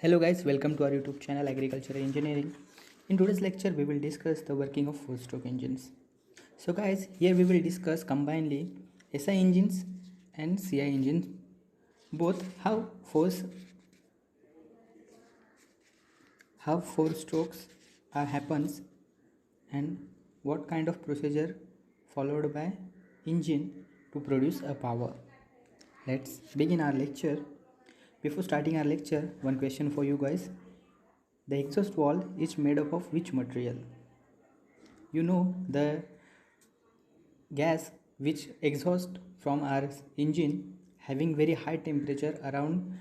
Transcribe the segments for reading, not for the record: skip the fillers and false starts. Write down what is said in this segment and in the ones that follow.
Hello guys, welcome to our YouTube channel Agricultural Engineering. In today's lecture we will discuss the working of 4-stroke engines. So guys, here we will discuss combinedly SI engines and CI engines, both how four strokes happens and what kind of procedure followed by engine to produce a power. Let's begin our lecture. Before starting our lecture, one question for you guys. The exhaust valve is made up of which material? You know, the gas which exhausts from our engine having very high temperature around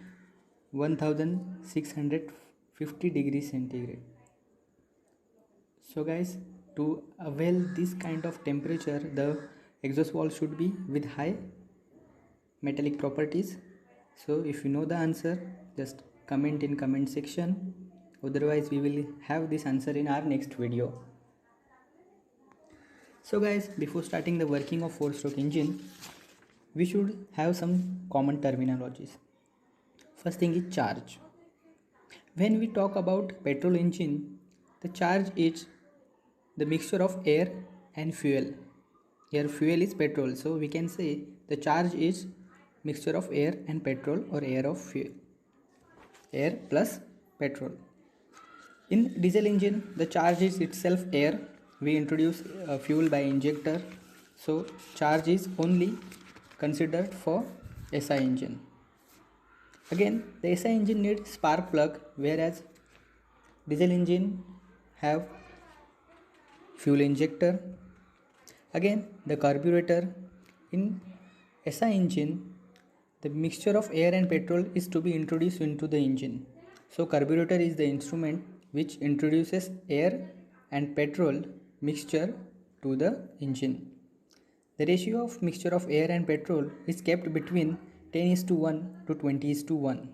1650 degrees centigrade. So guys, to avail this kind of temperature, the exhaust valve should be with high metallic properties. So if you know the answer, just comment in comment section. Otherwise we will have this answer in our next video. So guys, before starting the working of 4-stroke engine, we should have some common terminologies. First thing is charge. When we talk about petrol engine, the charge is the mixture of air and fuel. Here fuel is petrol, so we can say the charge is mixture of air and petrol, or air of fuel, air plus petrol. In diesel engine, the charge is itself air. We introduce fuel by injector, so charge is only considered for SI engine. Again, the SI engine needs spark plug, whereas diesel engine have fuel injector. Again, the carburetor. In SI engine, the mixture of air and petrol is to be introduced into the engine. So carburetor is the instrument which introduces air and petrol mixture to the engine. The ratio of mixture of air and petrol is kept between 10:1 to 20:1.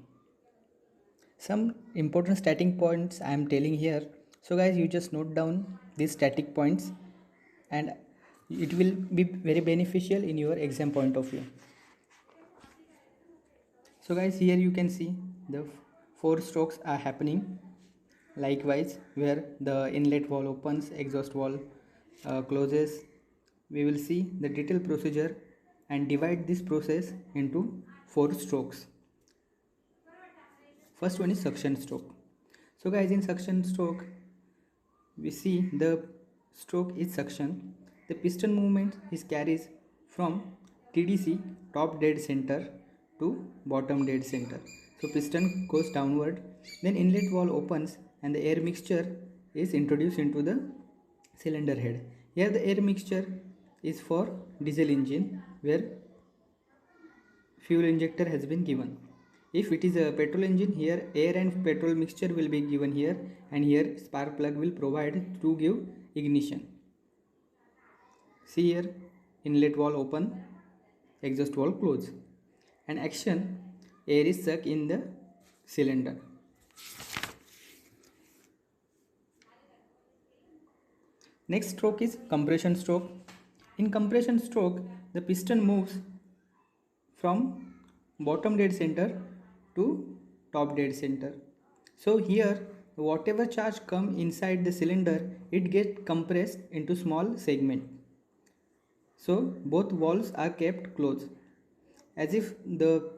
Some important static points I am telling here. So guys, you just note down these static points and it will be very beneficial in your exam point of view. So guys, here you can see the 4 strokes are happening. Likewise, where the inlet valve opens, exhaust valve closes. We will see the detailed procedure and divide this process into 4 strokes. First one is suction stroke. So guys, in suction stroke, we see the stroke is suction. The piston movement is carries from TDC, top dead center, to bottom dead center. So piston goes downward, then inlet valve opens and the air mixture is introduced into the cylinder head. Here the air mixture is for diesel engine, where fuel injector has been given. If it is a petrol engine, here air and petrol mixture will be given here, and here spark plug will provide to give ignition. See here, inlet valve open, exhaust valve close, and action, air is sucked in the cylinder. Next stroke is compression stroke. In compression stroke, the piston moves from bottom dead center to top dead center. So here, whatever charge come inside the cylinder, it gets compressed into small segment. So both valves are kept closed. As if the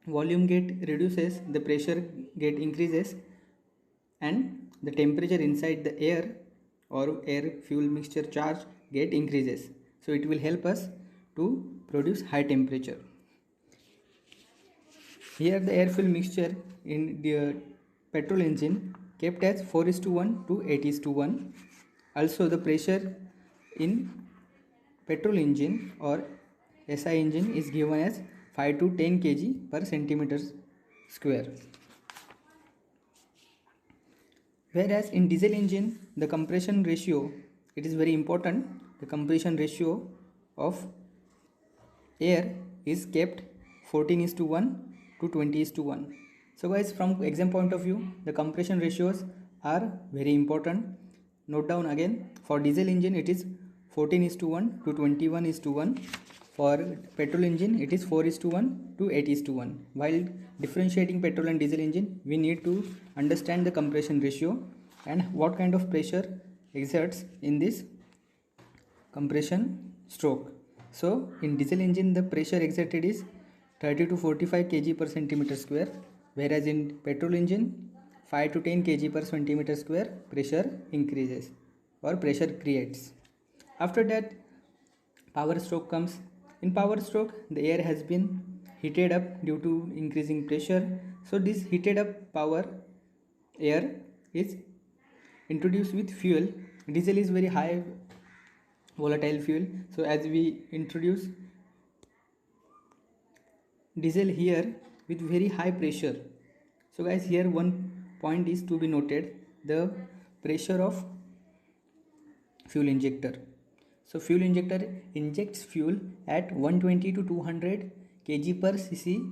volume get reduces, the pressure get increases, and the temperature inside the air or air fuel mixture charge get increases. So it will help us to produce high temperature. Here the air fuel mixture in the petrol engine kept as 4:1 to 8:1. Also the pressure in petrol engine or SI engine is given as 5 to 10 kg per centimeter square. Whereas in diesel engine, the compression ratio, it is very important, the compression ratio of air is kept 14:1 to 20:1. So guys, from exam point of view, the compression ratios are very important. Note down again, for diesel engine it is 14:1 to 21:1. For petrol engine it is 4:1 to 8:1. While differentiating petrol and diesel engine, we need to understand the compression ratio and what kind of pressure exerts in this compression stroke. So in diesel engine the pressure exerted is 30 to 45 kg per centimeter square, whereas in petrol engine 5 to 10 kg per centimeter square pressure increases or pressure creates. After that power stroke comes. In power stroke the air has been heated up due to increasing pressure. So this heated up power air is introduced with fuel. Diesel is very high volatile fuel, so as we introduce diesel here with very high pressure. So guys, here one point is to be noted, the pressure of fuel injector. So fuel injector injects fuel at 120 to 200 kg per cc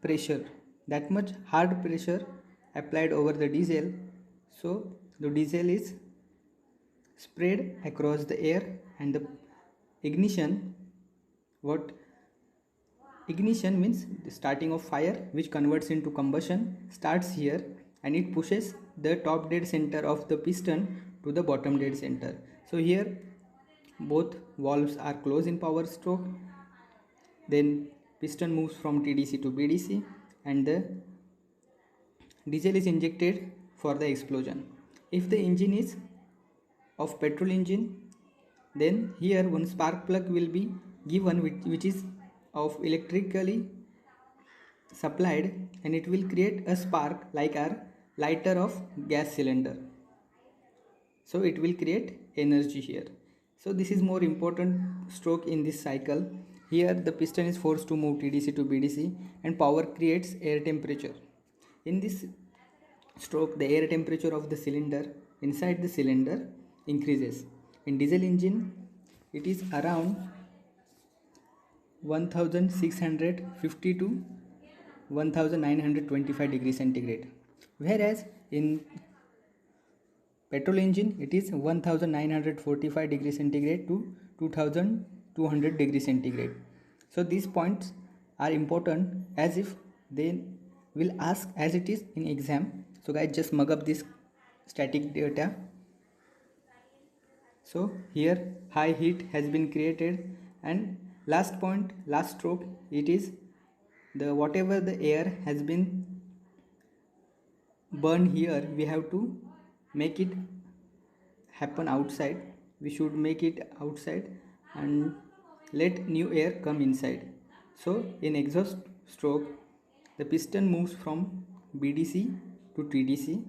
pressure. That much hard pressure applied over the diesel. So the diesel is spread across the air, and the ignition, what ignition means the starting of fire which converts into combustion, starts here, and it pushes the top dead center of the piston to the bottom dead center. So here both valves are closed in power stroke. Then piston moves from TDC to BDC, and the diesel is injected for the explosion. If the engine is of petrol engine, then here one spark plug will be given which is of electrically supplied, and it will create a spark like our lighter of gas cylinder. So it will create energy here. So this is more important stroke in this cycle. Here the piston is forced to move TDC to BDC, and power creates air temperature. In this stroke the air temperature of the cylinder inside the cylinder increases. In diesel engine it is around 1650 to 1925 degrees centigrade, whereas in petrol engine it is 1945 degrees centigrade to 2200 degrees centigrade. So these points are important as if they will ask as it is in exam. So guys, just mug up this static data. So here high heat has been created, and last point, last stroke, it is the whatever the air has been burned here, we have to make it happen outside. We should make it outside and let new air come inside. So in exhaust stroke the piston moves from BDC to TDC,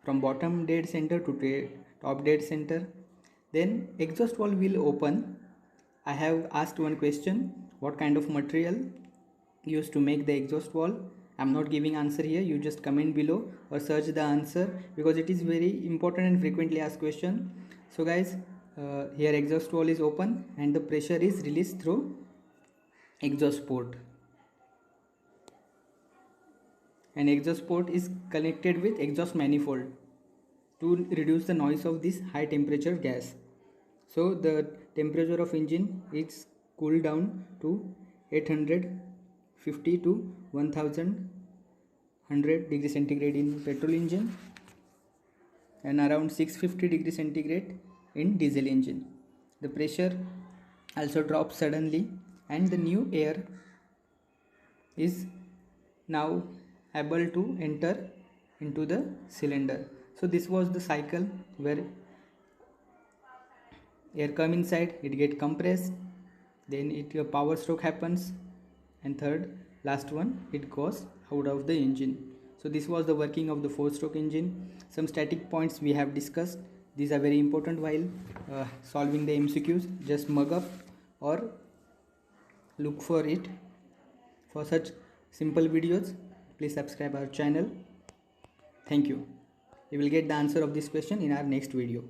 from bottom dead center to top dead center. Then exhaust valve will open. I have asked one question, what kind of material used to make the exhaust valve? I'm not giving answer here, you just comment below or search the answer, because it is very important and frequently asked question. So guys, here exhaust valve is open and the pressure is released through exhaust port, and exhaust port is connected with exhaust manifold to reduce the noise of this high temperature gas. So the temperature of engine is cooled down to 850 to 1100 degree centigrade in petrol engine, and around 650 degree centigrade in diesel engine. The pressure also drops suddenly, and the new air is now able to enter into the cylinder. So this was the cycle where air come inside, it get compressed, then a power stroke happens, and third last one, it goes out of the engine. So this was the working of the 4-stroke engine. Some static points we have discussed. These are very important while solving the MCQs. Just mug up or look for it. For such simple videos, please subscribe our channel. Thank you. We will get the answer of this question in our next video.